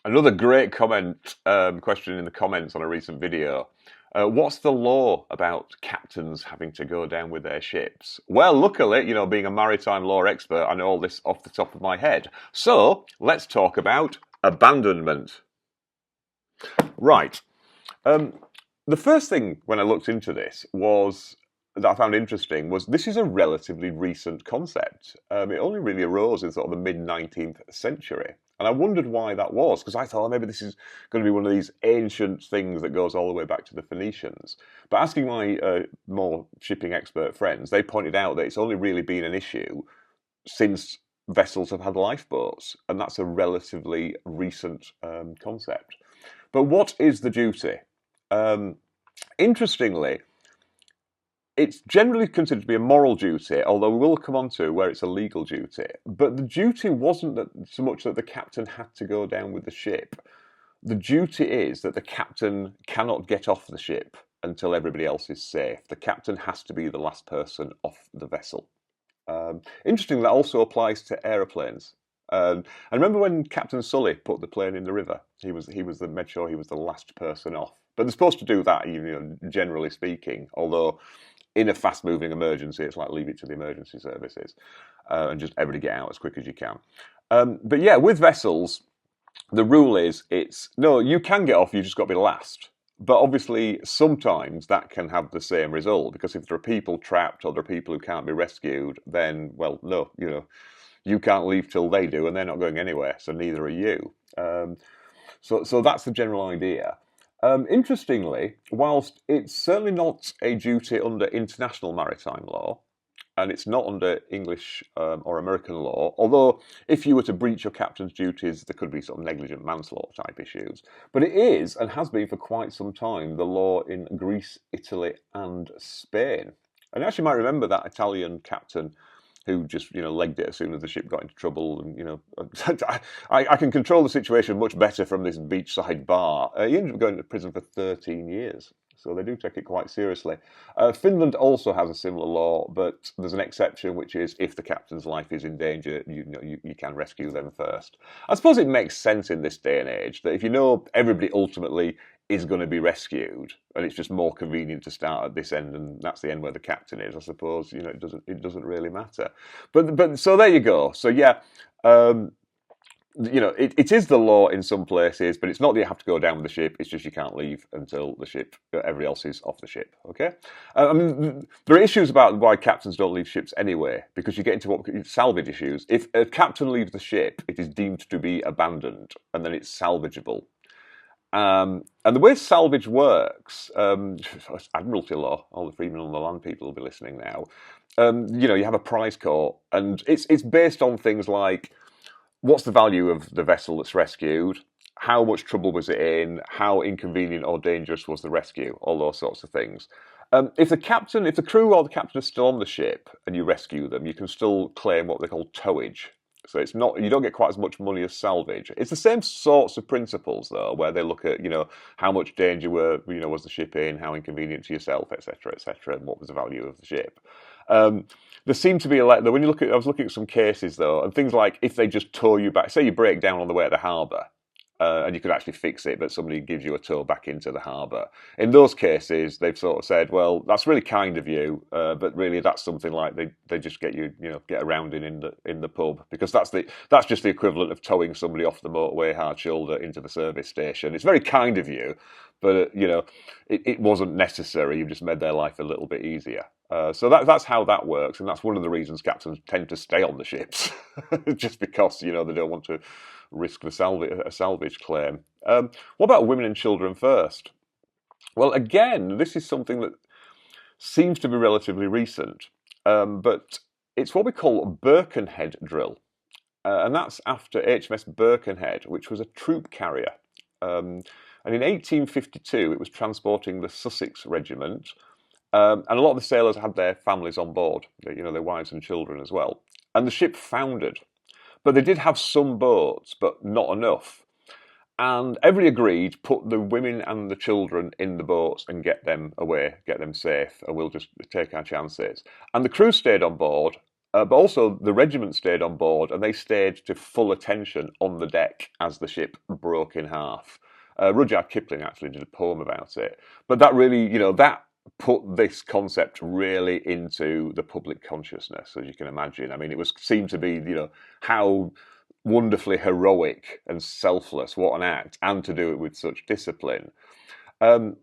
Another great comment, question in the comments on a recent video. What's the law about captains having to go down with their ships? Well, luckily, being a maritime law expert, I know all this off the top of my head. So let's talk about abandonment. Right. Um, the first thing when I looked into this was that I found interesting was this is a relatively recent concept. It only really arose in sort of the mid 19th century. And I wondered why that was, because I thought, maybe this is going to be one of these ancient things that goes all the way back to the Phoenicians. But asking my more shipping expert friends, they pointed out that it's only really been an issue since vessels have had lifeboats, and that's a relatively recent concept. But what is the duty? Um, Interestingly, it's generally considered to be a moral duty, although we will come on to where it's a legal duty. But the duty wasn't that so much that the captain had to go down with the ship. The duty is that the captain cannot get off the ship until everybody else is safe. The captain has to be the last person off the vessel. Interestingly, that also applies to aeroplanes. I remember when Captain Sully put the plane in the river. He made sure he was the last person off. But they're supposed to do that, generally speaking. Although in a fast-moving emergency, it's like leave it to the emergency services and just everybody get out as quick as you can. But yeah, with vessels, the rule is it's no, you can get off. You just got to be last. But obviously, sometimes that can have the same result because if there are people trapped or there are people who can't be rescued, then well, no, you can't leave till they do, and they're not going anywhere. So neither are you. So that's the general idea. Interestingly, whilst it's certainly not a duty under international maritime law, and it's not under English or American law, although if you were to breach your captain's duties, there could be sort of negligent manslaughter type issues. But it is, and has been for quite some time, the law in Greece, Italy, and Spain. And you actually might remember that Italian captain who just legged it as soon as the ship got into trouble, and I can control the situation much better from this beachside bar. He ended up going to prison for 13 years. So they do take it quite seriously. Finland also has a similar law, but there's an exception, which is if the captain's life is in danger, you can rescue them first. I suppose it makes sense in this day and age that if you know everybody ultimately is going to be rescued, and it's just more convenient to start at this end, and that's the end where the captain is. I suppose it doesn't really matter. But so there you go. So yeah. It is the law in some places, but it's not that you have to go down with the ship. It's just you can't leave until the ship, everybody else is off the ship. Okay. I mean, there are issues about why captains don't leave ships anyway, because you get into what salvage issues. If a captain leaves the ship, it is deemed to be abandoned, and then it's salvageable. And the way salvage works, it's Admiralty law. All the freemen on the land people will be listening now. You have a prize court, and it's based on things like what's the value of the vessel that's rescued? How much trouble was it in? How inconvenient or dangerous was the rescue? All those sorts of things. If the crew or the captain is still on the ship and you rescue them, you can still claim what they call towage. So it's not, you don't get quite as much money as salvage. It's the same sorts of principles though, where they look at how much danger was the ship in, how inconvenient to yourself, etc., etc., and what was the value of the ship. There seem to be when you look at, I was looking at some cases though, and things like if they just tow you back, say you break down on the way to the harbour, and you could actually fix it, but somebody gives you a tow back into the harbour. In those cases, they've sort of said, well, that's really kind of you, but really that's something like they just get you, get around in the pub, because that's just the equivalent of towing somebody off the motorway hard shoulder into the service station. It's very kind of you, but it wasn't necessary. You've just made their life a little bit easier. So that's how that works, and that's one of the reasons captains tend to stay on the ships, just because they don't want to risk a salvage claim. What about women and children first? Well, again, this is something that seems to be relatively recent, but it's what we call Birkenhead drill, and that's after HMS Birkenhead, which was a troop carrier. And in 1852, it was transporting the Sussex Regiment, and a lot of the sailors had their families on board, their wives and children as well. And the ship foundered. But they did have some boats, but not enough. And everybody agreed, put the women and the children in the boats and get them away, get them safe, and we'll just take our chances. And the crew stayed on board, But also the regiment stayed on board, and they stayed to full attention on the deck as the ship broke in half. Rudyard Kipling actually did a poem about it. But that really, that put this concept really into the public consciousness, as you can imagine. I mean, it was seemed to be, how wonderfully heroic and selfless, what an act, and to do it with such discipline. So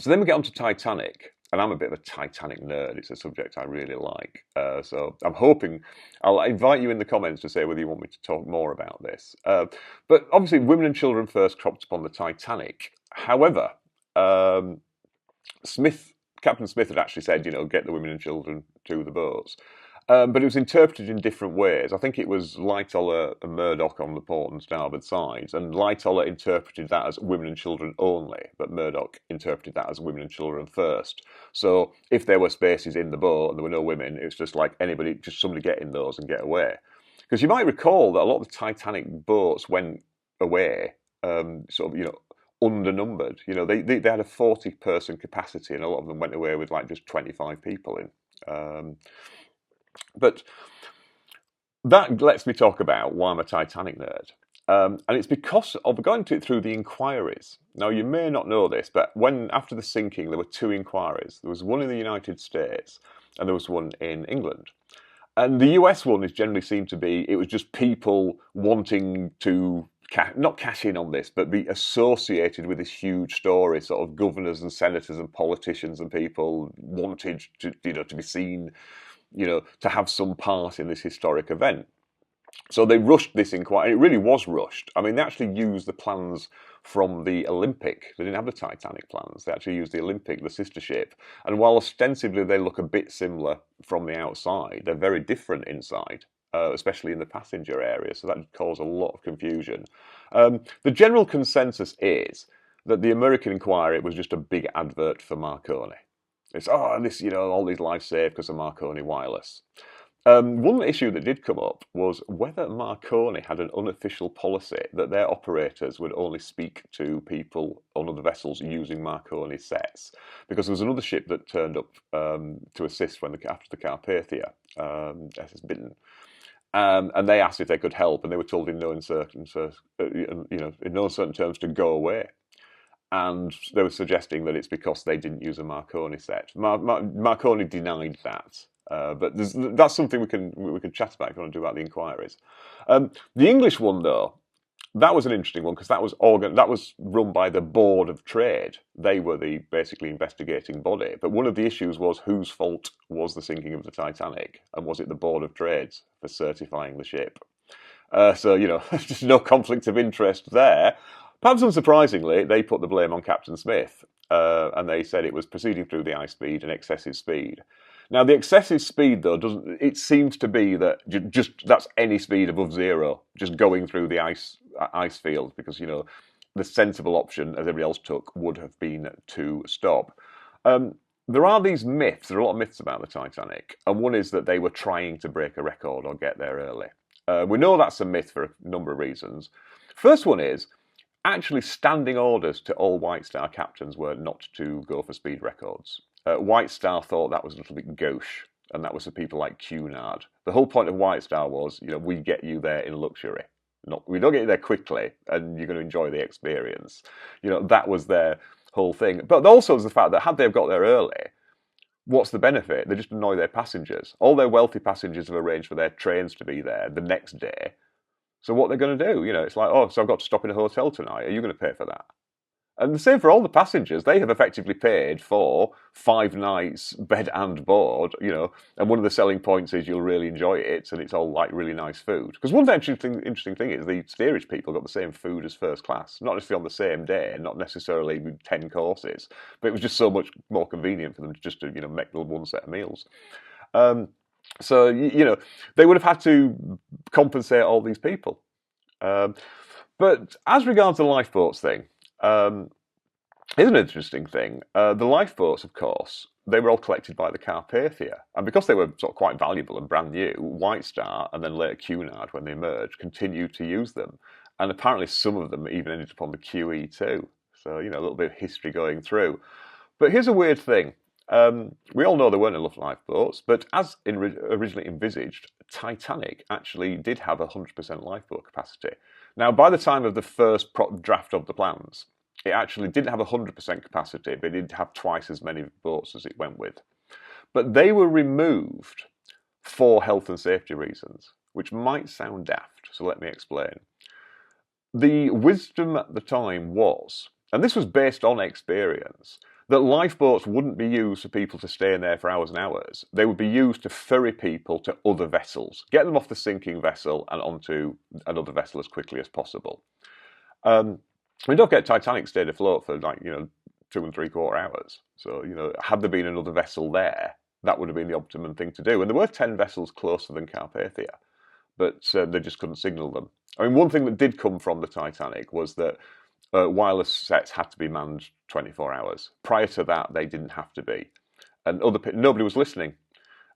then we get on to Titanic, and I'm a bit of a Titanic nerd. It's a subject I really like. So I'm hoping I'll invite you in the comments to say whether you want me to talk more about this. But obviously, women and children first cropped upon the Titanic. However, Captain Smith had actually said, get the women and children to the boats. But it was interpreted in different ways. I think it was Lightoller and Murdoch on the port and starboard sides, and Lightoller interpreted that as women and children only, but Murdoch interpreted that as women and children first. So if there were spaces in the boat and there were no women, it's just like just somebody get in those and get away. Because you might recall that a lot of the Titanic boats went away, undernumbered. They had a 40-person capacity, and a lot of them went away with like just 25 people in. But that lets me talk about why I'm a Titanic nerd. And it's because of going through the inquiries. Now, you may not know this, but after the sinking, there were 2 inquiries. There was one in the United States, and there was one in England. And the US one is generally seen to be, it was just people wanting to not cash in on this, but be associated with this huge story. Sort of governors and senators and politicians and people wanted to be seen, to have some part in this historic event. So they rushed this inquiry. It really was rushed. I mean, they actually used the plans from the Olympic. They didn't have the Titanic plans. They actually used the Olympic, the sister ship. And while ostensibly they look a bit similar from the outside, they're very different inside, especially in the passenger area. So that caused a lot of confusion. The general consensus is that the American inquiry was just a big advert for Marconi. It's, all these lives saved because of Marconi Wireless. One issue that did come up was whether Marconi had an unofficial policy that their operators would only speak to people on other vessels using Marconi sets. Because there was another ship that turned up to assist after the Carpathia, SS Bitten. And they asked if they could help, and they were told in no uncertain terms to go away. And they were suggesting that it's because they didn't use a Marconi set. Marconi denied that, but that's something we can chat about if you want to do about the inquiries. The English one, though, that was an interesting one because that was run by the Board of Trade. They were the basically investigating body. But one of the issues was whose fault was the sinking of the Titanic, and was it the Board of Trade for certifying the ship? So there's no conflict of interest there. Perhaps unsurprisingly, they put the blame on Captain Smith, and they said it was proceeding through the ice speed and excessive speed. Now, the excessive speed, though, it seems to be that that's any speed above zero, just going through the ice field, because, the sensible option, as everybody else took, would have been to stop. There are these myths, there are a lot of myths about the Titanic, and one is that they were trying to break a record or get there early. We know that's a myth for a number of reasons. First one is, actually, standing orders to all White Star captains were not to go for speed records. White Star thought that was a little bit gauche, and that was for people like Cunard. The whole point of White Star was, we get you there in luxury. We don't get you there quickly, and you're going to enjoy the experience. That was their whole thing. But also was the fact that had they got there early, what's the benefit? They just annoy their passengers. All their wealthy passengers have arranged for their trains to be there the next day. So what they're going to do, it's like, so I've got to stop in a hotel tonight. Are you going to pay for that? And the same for all the passengers. They have effectively paid for 5 nights, bed and board, and one of the selling points is you'll really enjoy it, and it's all like really nice food. Because one interesting thing is the steerage people got the same food as first class, not necessarily on the same day, not necessarily with 10 courses, but it was just so much more convenient for them just to, make the one set of meals. So, they would have had to compensate all these people. But as regards the lifeboats thing, here's an interesting thing. The lifeboats, of course, they were all collected by the Carpathia. And because they were sort of quite valuable and brand new, White Star and then later Cunard, when they emerged, continued to use them. And apparently some of them even ended up on the QE too. So, a little bit of history going through. But here's a weird thing. We all know there weren't enough lifeboats, but as originally envisaged, Titanic actually did have 100% lifeboat capacity. Now, by the time of the first draft of the plans, it actually didn't have 100% capacity, but it did have twice as many boats as it went with. But they were removed for health and safety reasons, which might sound daft, so let me explain. The wisdom at the time was, and this was based on experience, that lifeboats wouldn't be used for people to stay in there for hours and hours. They would be used to ferry people to other vessels, get them off the sinking vessel and onto another vessel as quickly as possible. Don't forget, Titanic stayed afloat for 2 3/4 hours. So, had there been another vessel there, that would have been the optimum thing to do. And there were 10 vessels closer than Carpathia, but they just couldn't signal them. I mean, one thing that did come from the Titanic was that wireless sets had to be manned 24 hours. Prior to that, they didn't have to be. And nobody was listening.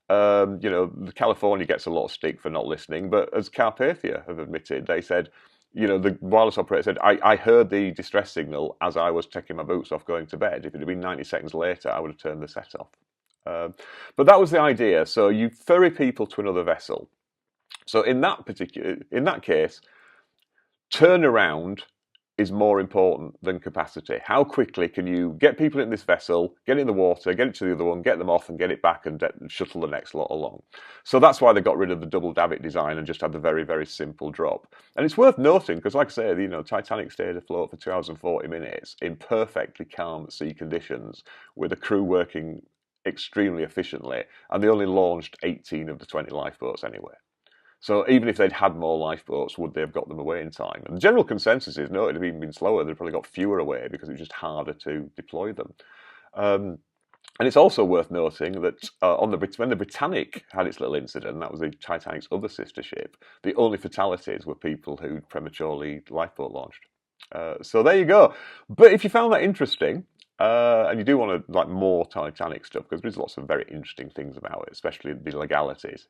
California gets a lot of stick for not listening, but as Carpathia have admitted, they said, the wireless operator said, I heard the distress signal as I was taking my boots off going to bed. If it had been 90 seconds later, I would have turned the set off. But that was the idea. So you ferry people to another vessel. So in that case, turnaround is more important than capacity. How quickly can you get people in this vessel, get it in the water, get it to the other one, get them off and get it back and shuttle the next lot along. So that's why they got rid of the double davit design and just had the very, very simple drop. And it's worth noting because, like I say, Titanic stayed afloat for 2 hours and 40 minutes in perfectly calm sea conditions with a crew working extremely efficiently, and they only launched 18 of the 20 lifeboats anyway. So even if they'd had more lifeboats, would they have got them away in time? And the general consensus is, no, it'd have even been slower. They'd probably got fewer away because it was just harder to deploy them. And it's also worth noting that when the Britannic had its little incident, that was the Titanic's other sister ship, the only fatalities were people who'd prematurely lifeboat launched. So there you go. But if you found that interesting, and you do want to like more Titanic stuff, because there's lots of very interesting things about it, especially the legalities.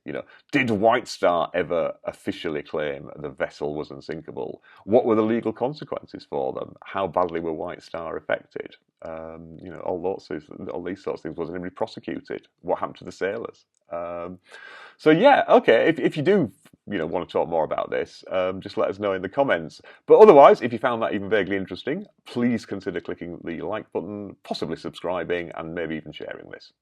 Did White Star ever officially claim the vessel was unsinkable? What were the legal consequences for them? How badly were White Star affected? All these sorts of things. Was anybody prosecuted? What happened to the sailors? So yeah, okay. If you do want to talk more about this, just let us know in the comments. But otherwise, if you found that even vaguely interesting, please consider clicking the like button, possibly subscribing, and maybe even sharing this.